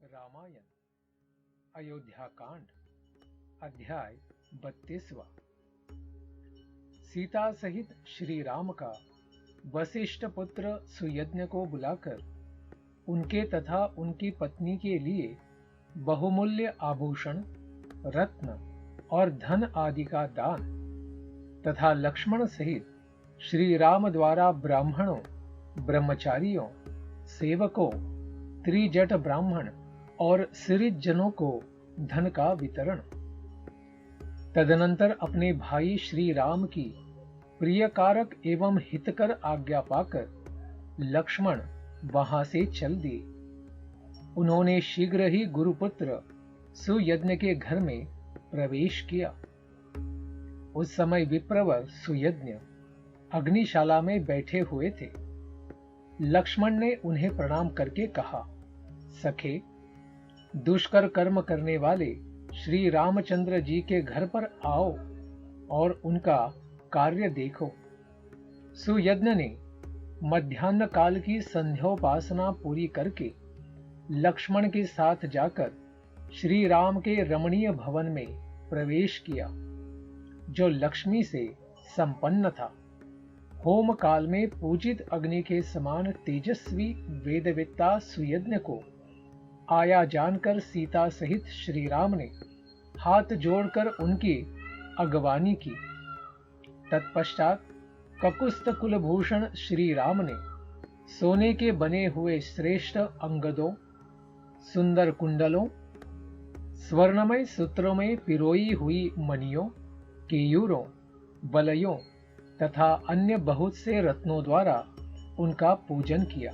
रामायण अयोध्या कांड अध्याय 32वां। सीता सहित श्री राम का वशिष्ठ पुत्र सुयज्ञ को बुलाकर उनके तथा उनकी पत्नी के लिए बहुमूल्य आभूषण, रत्न और धन आदि का दान तथा लक्ष्मण सहित श्री राम द्वारा ब्राह्मणों, ब्रह्मचारियों, सेवकों, त्रिजट ब्राह्मण और सिरित जनों को धन का वितरण। तदनंतर अपने भाई श्री राम की प्रियकारक एवं हितकर आज्ञा पाकर लक्ष्मण वहां से चल दिए। उन्होंने शीघ्र ही गुरुपुत्र सुयज्ञ के घर में प्रवेश किया। उस समय विप्रवर सुयज्ञ अग्निशाला में बैठे हुए थे। लक्ष्मण ने उन्हें प्रणाम करके कहा, सखे, दुष्कर कर्म करने वाले श्री रामचंद्र जी के घर पर आओ और उनका कार्य देखो। सुयज्ञ ने मध्याह्न काल की संध्योपासना पूरी करके लक्ष्मण के साथ जाकर श्री राम के रमणीय भवन में प्रवेश किया, जो लक्ष्मी से संपन्न था। होम काल में पूजित अग्नि के समान तेजस्वी वेदवेत्ता सुयज्ञ को आया जानकर सीता सहित श्री राम ने हाथ जोड़कर उनकी अगवानी की। तत्पश्चात ककुस्त कुलभूषण श्री राम ने सोने के बने हुए श्रेष्ठ अंगदों, सुंदर कुंडलों, स्वर्णमय सूत्रों में पिरोई हुई मणियों, केयूरों, वलयों तथा अन्य बहुत से रत्नों द्वारा उनका पूजन किया।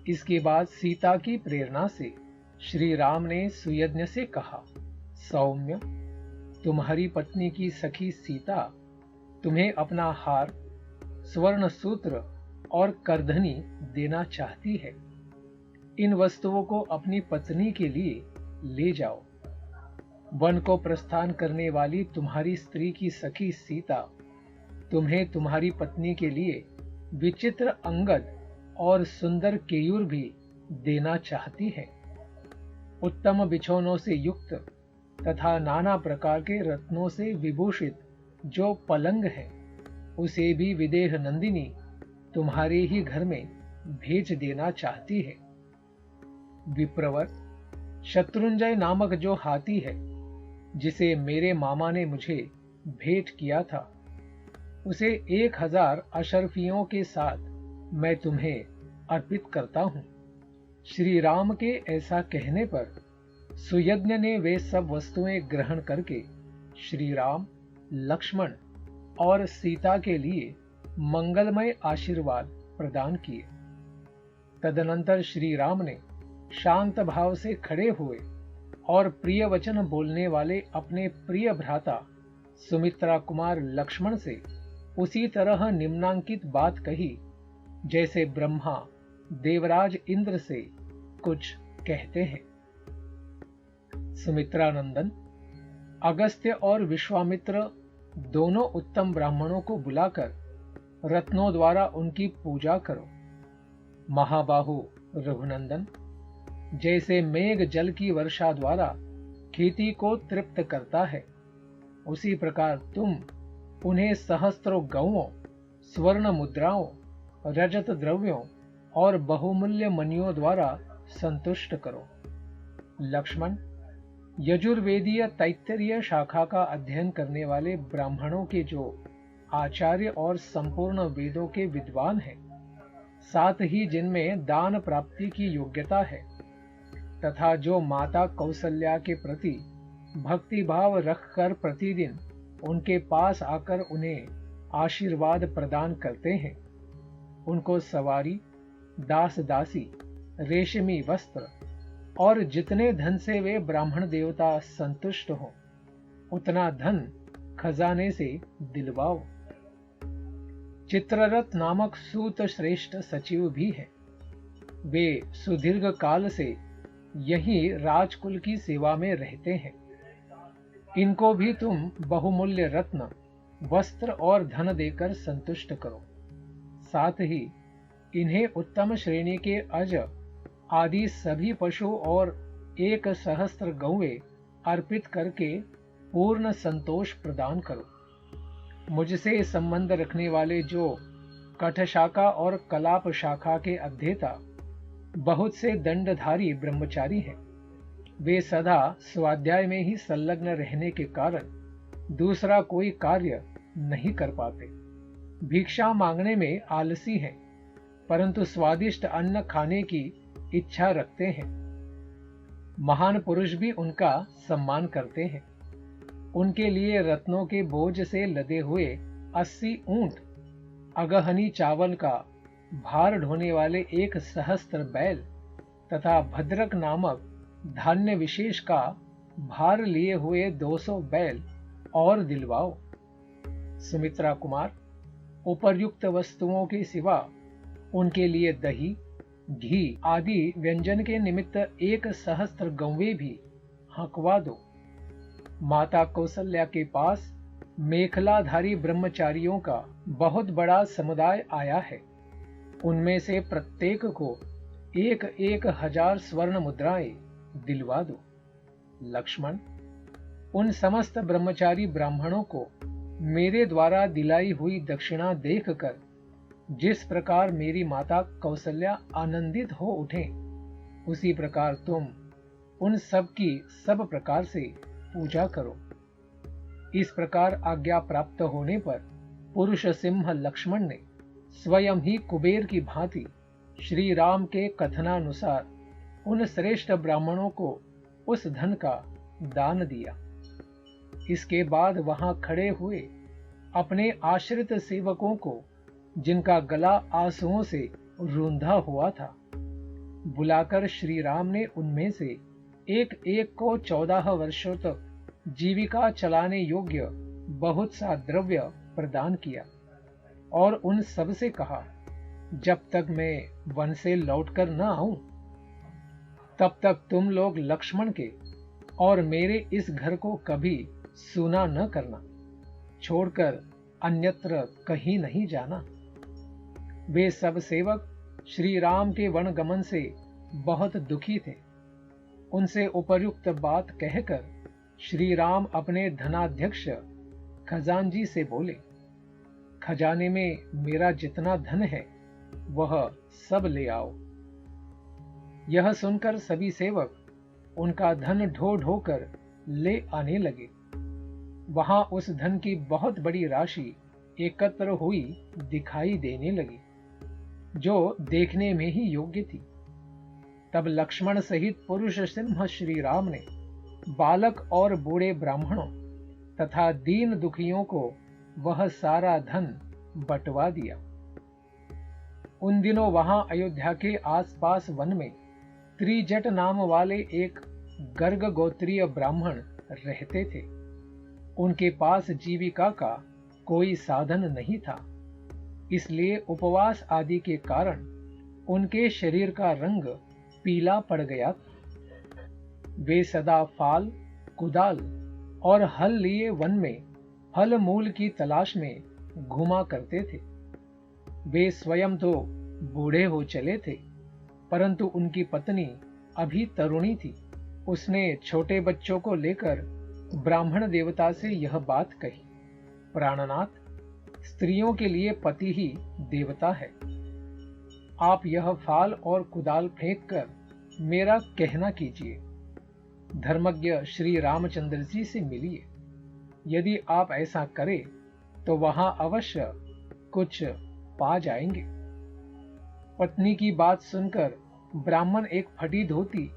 इसके बाद सीता की प्रेरणा से श्री राम ने सुयज्ञ से कहा, सौम्य, तुम्हारी पत्नी की सखी सीता तुम्हें अपना हार, स्वर्ण सूत्र और करधनी देना चाहती है। इन वस्तुओं को अपनी पत्नी के लिए ले जाओ। वन को प्रस्थान करने वाली तुम्हारी स्त्री की सखी सीता तुम्हें तुम्हारी पत्नी के लिए विचित्र अंगद और सुंदर केयूर भी देना चाहती है। उत्तम बिछौनों से युक्त तथा नाना प्रकार के रत्नों से विभूषित जो पलंग है, उसे भी विदेह नंदिनी तुम्हारे ही घर में भेज देना चाहती है। विप्रवर, शत्रुंजय नामक जो हाथी है, जिसे मेरे मामा ने मुझे भेंट किया था, उसे 1000 अशर्फियों के साथ मैं तुम्हें अर्पित करता हूं। श्री राम के ऐसा कहने पर सुयज्ञ ने वे सब वस्तुएं ग्रहण करके श्री राम, लक्ष्मण और सीता के लिए मंगलमय आशीर्वाद प्रदान किए। तदनंतर श्री राम ने शांत भाव से खड़े हुए और प्रिय वचन बोलने वाले अपने प्रिय भ्राता सुमित्रा कुमार लक्ष्मण से उसी तरह निम्नांकित बात कही, जैसे ब्रह्मा देवराज इंद्र से कुछ कहते हैं। सुमित्रानंदन, अगस्त्य और विश्वामित्र दोनों उत्तम ब्राह्मणों को बुलाकर रत्नों द्वारा उनकी पूजा करो। महाबाहु रघुनंदन, जैसे मेघ जल की वर्षा द्वारा खेती को तृप्त करता है, उसी प्रकार तुम उन्हें सहस्त्रों गौओं, स्वर्ण मुद्राओं, रजत द्रव्यों और बहुमूल्य मणियों द्वारा संतुष्ट करो। लक्ष्मण, यजुर्वेदीय तैत्तिरीय शाखा का अध्ययन करने वाले ब्राह्मणों के जो आचार्य और संपूर्ण वेदों के विद्वान हैं, साथ ही जिनमें दान प्राप्ति की योग्यता है, तथा जो माता कौसल्या के प्रति भक्ति भाव रखकर प्रतिदिन उनके पास आकर उन्हें आशीर्वाद प्रदान करते हैं, उनको सवारी, दास दासी, रेशमी वस्त्र और जितने धन से वे ब्राह्मण देवता संतुष्ट हो, उतना धन खजाने से दिलवाओ। चित्ररथ नामक सूत श्रेष्ठ सचिव भी है। वे सुदीर्घ काल से यही राजकुल की सेवा में रहते हैं। इनको भी तुम बहुमूल्य रत्न, वस्त्र और धन देकर संतुष्ट करो। साथ ही इन्हें उत्तम श्रेणी के अज आदि सभी पशु और 1,000 गौएं अर्पित करके पूर्ण संतोष प्रदान करो। मुझसे संबंध रखने वाले जो कठ शाखा और कलाप शाखा के अध्येता बहुत से दंडधारी ब्रह्मचारी हैं, वे सदा स्वाध्याय में ही संलग्न रहने के कारण दूसरा कोई कार्य नहीं कर पाते। भिक्षा मांगने में आलसी हैं, परंतु स्वादिष्ट अन्न खाने की इच्छा रखते हैं। महान पुरुष भी उनका सम्मान करते हैं। उनके लिए रत्नों के बोझ से लदे हुए 80 ऊंट, अगहनी चावल का भार ढोने वाले 1,000 बैल तथा भद्रक नामक धान्य विशेष का भार लिए हुए 200 बैल और दिलवाओ। सुमित्रा कुमार, उपर्युक्त वस्तुओं के सिवा उनके लिए दही, घी आदि व्यंजन के निमित्त 1,000 गौवें भी हंकवा दो। माता कौशल्या के पास मेखलाधारी ब्रह्मचारियों का बहुत बड़ा समुदाय आया है। उनमें से प्रत्येक को 1,000 स्वर्ण मुद्राएं दिलवा दो। लक्ष्मण, उन समस्त ब्रह्मचारी ब्राह्मणों को मेरे द्वारा दिलाई हुई दक्षिणा देखकर जिस प्रकार मेरी माता कौशल्या आनंदित हो उठे, उसी प्रकार तुम उन सब की सब प्रकार से पूजा करो। इस प्रकार आज्ञा प्राप्त होने पर पुरुष सिंह लक्ष्मण ने स्वयं ही कुबेर की भांति श्री राम के कथनानुसार उन श्रेष्ठ ब्राह्मणों को उस धन का दान दिया। इसके बाद वहां खड़े हुए अपने आश्रित सेवकों को, जिनका गला आंसुओं से रूंधा हुआ था, बुलाकर श्री राम ने उनमें से एक एक को 14 वर्षों तक जीविका चलाने योग्य बहुत सा द्रव्य प्रदान किया और उन सब से कहा, जब तक मैं वन से लौटकर न आऊं, तब तक तुम लोग लक्ष्मण के और मेरे इस घर को कभी सूना न करना, छोड़कर अन्यत्र कहीं नहीं जाना। वे सब सेवक श्री राम के वनगमन से बहुत दुखी थे। उनसे उपर्युक्त बात कहकर श्री राम अपने धनाध्यक्ष खजानजी से बोले, खजाने में मेरा जितना धन है वह सब ले आओ। यह सुनकर सभी सेवक उनका धन ढो ढो कर ले आने लगे। वहां उस धन की बहुत बड़ी राशि एकत्र हुई दिखाई देने लगी, जो देखने में ही योग्य थी। तब लक्ष्मण सहित पुरुष सिंह श्री राम ने बालक और बूढ़े ब्राह्मणों तथा दीन दुखियों को वह सारा धन बंटवा दिया। उन दिनों वहां अयोध्या के आसपास वन में त्रिजट नाम वाले एक गर्ग गोत्रीय ब्राह्मण रहते थे। उनके पास जीविका का कोई साधन नहीं था, इसलिए उपवास आदि के कारण उनके शरीर का रंग पीला पड़ गया। वे सदा फाल, कुदाल और हल लिए वन में फल मूल की तलाश में घूमा करते थे। वे स्वयं तो बूढ़े हो चले थे, परंतु उनकी पत्नी अभी तरुणी थी। उसने छोटे बच्चों को लेकर ब्राह्मण देवता से यह बात कही, प्राणनाथ, स्त्रियों के लिए पति ही देवता है। आप यह फाल और कुदाल फेंक कर मेरा कहना कीजिए, धर्मज्ञ श्री रामचंद्र जी से मिलिए। यदि आप ऐसा करें तो वहां अवश्य कुछ पा जाएंगे। पत्नी की बात सुनकर ब्राह्मण एक फटी धोती,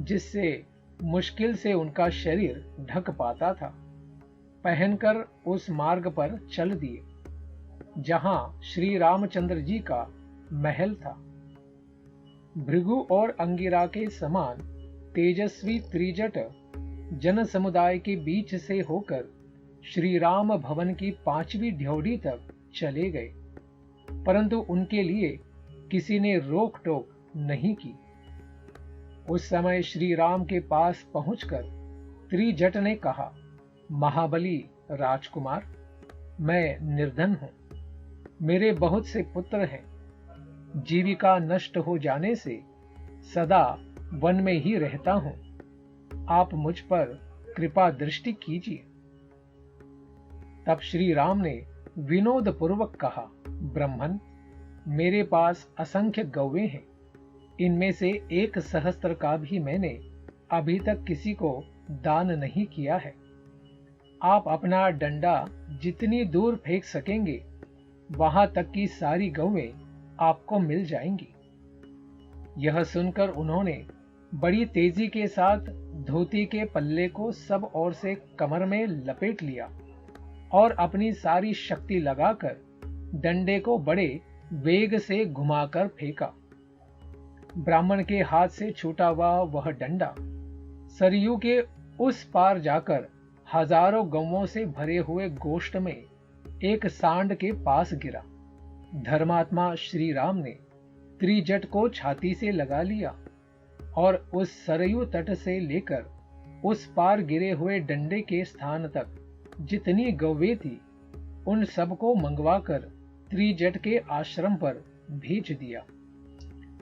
जिससे मुश्किल से उनका शरीर ढक पाता था, पहनकर उस मार्ग पर चल दिए जहां श्री रामचंद्र जी का महल था। भृगु और अंगिरा के समान तेजस्वी त्रिजट जन समुदाय के बीच से होकर श्री राम भवन की 5वीं ड्योढ़ी तक चले गए, परंतु उनके लिए किसी ने रोक टोक नहीं की। उस समय श्री राम के पास पहुंचकर त्रिजट ने कहा, महाबली राजकुमार, मैं निर्धन हूं, मेरे बहुत से पुत्र हैं। जीविका नष्ट हो जाने से सदा वन में ही रहता हूं। आप मुझ पर कृपा दृष्टि कीजिए। तब श्री राम ने विनोद पूर्वक कहा, ब्रह्मन, मेरे पास असंख्य गौवें हैं। इनमें से 1 सहस्त्र का भी मैंने अभी तक किसी को दान नहीं किया है। आप अपना डंडा जितनी दूर फेंक सकेंगे, वहां तक की सारी गौवें आपको मिल जाएंगी। यह सुनकर उन्होंने बड़ी तेजी के साथ धोती के पल्ले को सब ओर से कमर में लपेट लिया और अपनी सारी शक्ति लगाकर डंडे को बड़े वेग से घुमाकर फेंका। ब्राह्मण के हाथ से छूटा हुआ वह डंडा सरयू के उस पार जाकर हजारों गौवों से भरे हुए गोष्ठ में एक सांड के पास गिरा। धर्मात्मा श्री राम ने त्रिजट को छाती से लगा लिया और उस सरयू तट से लेकर उस पार गिरे हुए डंडे के स्थान तक जितनी गौवें थी, उन सबको मंगवाकर त्रिजट के आश्रम पर भेज दिया।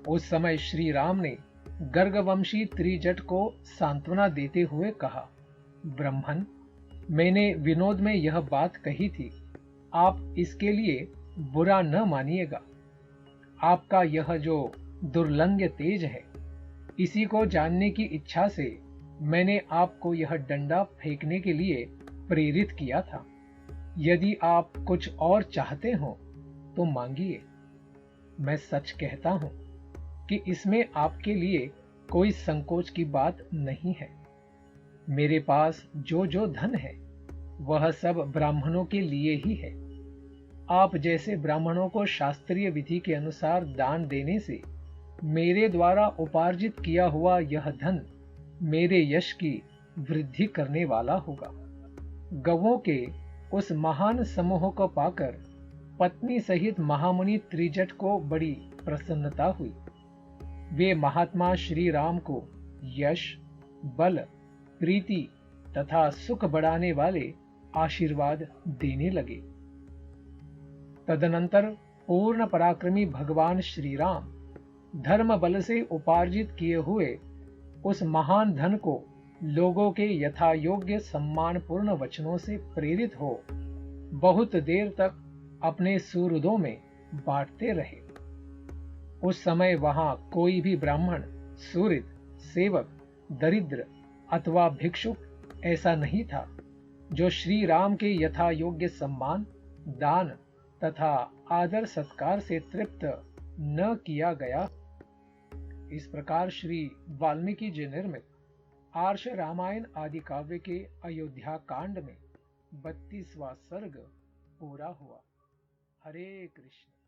उस समय श्री राम ने गर्गवंशी त्रिजट को सांत्वना देते हुए कहा, ब्रह्मन, मैंने विनोद में यह बात कही थी, आप इसके लिए बुरा न मानिएगा। आपका यह जो दुर्लंघ्य तेज है, इसी को जानने की इच्छा से मैंने आपको यह डंडा फेंकने के लिए प्रेरित किया था। यदि आप कुछ और चाहते हो तो मांगिए। मैं सच कहता हूं कि इसमें आपके लिए कोई संकोच की बात नहीं है। मेरे पास जो जो धन है वह सब ब्राह्मणों के लिए ही है। आप जैसे ब्राह्मणों को शास्त्रीय विधि के अनुसार दान देने से मेरे द्वारा उपार्जित किया हुआ यह धन मेरे यश की वृद्धि करने वाला होगा। गवों के उस महान समूह को पाकर पत्नी सहित महामुनि त्रिजट को बड़ी प्रसन्नता हुई। वे महात्मा श्री राम को यश, बल, प्रीति तथा सुख बढ़ाने वाले आशीर्वाद देने लगे। तदनंतर पूर्ण पराक्रमी भगवान श्री राम धर्म बल से उपार्जित किए हुए उस महान धन को लोगों के यथा योग्य सम्मानपूर्ण वचनों से प्रेरित हो बहुत देर तक अपने सुहृदों में बांटते रहे। उस समय वहां कोई भी ब्राह्मण, सुहृद, सेवक, दरिद्र अथवा भिक्षुक ऐसा नहीं था जो श्री राम के यथा योग्य सम्मान, दान तथा आदर सत्कार से तृप्त न किया गया। इस प्रकार श्री वाल्मीकि जी निर्मित आर्ष रामायण आदि काव्य के अयोध्या कांड में 32वां सर्ग पूरा हुआ। हरे कृष्ण।